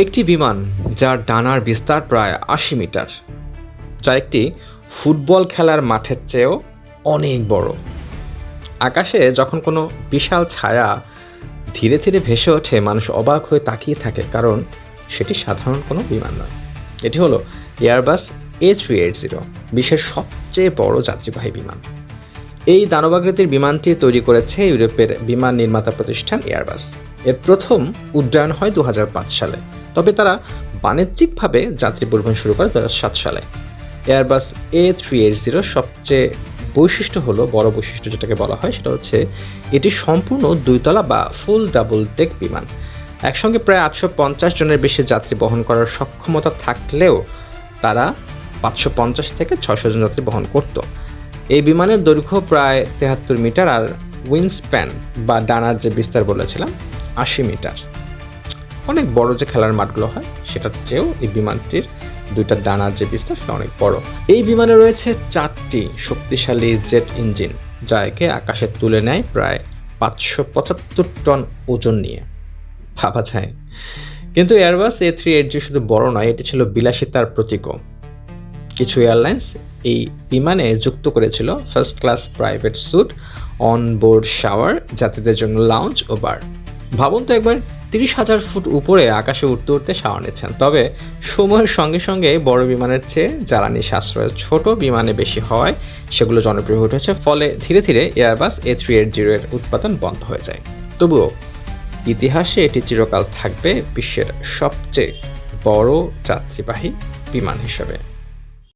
একটি বিমান যার ডানার বিস্তার প্রায় ৮০ মিটার, যা একটি ফুটবল খেলার মাঠের চেয়েও অনেক বড়। আকাশে যখন কোনো বিশাল ছায়া ধীরে ধীরে ভেসে ওঠে, মানুষ অবাক হয়ে তাকিয়ে থাকে, কারণ সেটি সাধারণ কোনো বিমান নয়। এটি হলো এয়ারবাস A380, বিশ্বের সবচেয়ে বড় যাত্রীবাহী বিমান। এই দানবাকৃতির বিমানটি তৈরি করেছে ইউরোপের বিমান নির্মাতা প্রতিষ্ঠান এয়ারবাস। এর প্রথম উড্ডয়ন হয় 2005 সালে, তবে তারা বাণিজ্যিকভাবে যাত্রী পরিবহন শুরু করে 2007 সালে। এয়ারবাস A380 সবচেয়ে বড় বৈশিষ্ট্য যেটাকে বলা হয় সেটা হচ্ছে এটি সম্পূর্ণ দুইতলা বা ফুল ডাবল ডেক বিমান। একসঙ্গে প্রায় 850 জনের বেশি যাত্রী বহন করার সক্ষমতা থাকলেও তারা 550 থেকে 600 জন যাত্রী বহন করত। এই বিমানের দৈর্ঘ্য প্রায় 73 মিটার আর উইংস্প্যান বা ডানার যে বিস্তার বলেছিলাম 80 মিটার। অনেক বড় যে খেলার মাঠগুলো হয় সেটার চেয়েও এই বিমানটির দুইটা ডানার যে বিস্তার সেটা অনেক বড়। এই বিমানে রয়েছে 4টি শক্তিশালী জেট ইঞ্জিন, যা একে আকাশে তুলে নেয় প্রায় 575 টন ওজন নিয়ে। ভাবা যায়। কিন্তু এয়ারবাস A380 শুধু বড় নয়, এটি ছিল বিলাসিতার প্রতীকও। কিছু এয়ারলাইন্স এই বিমানে যুক্ত করেছিল first class private suite, onboard shower, যাত্রীদের জন্য লাউঞ্জ ও বার। ভাবুন তো একবার, 30,000 ফুট উপরে আকাশে উঠতে উঠতে শাওয়ার নিচ্ছেন। তবে সময়ের সঙ্গে সঙ্গে বড় বিমানের চেয়ে জ্বালানি সাশ্রয় ছোট বিমানে বেশি হওয়ায় সেগুলো জনপ্রিয় হয়ে উঠেছে। ফলে ধীরে ধীরে এয়ারবাস A380 এর উৎপাদন বন্ধ হয়ে যায়। তবুও ইতিহাসে এটি চিরকাল থাকবে বিশ্বের সবচেয়ে বড় যাত্রীবাহী বিমান হিসেবে।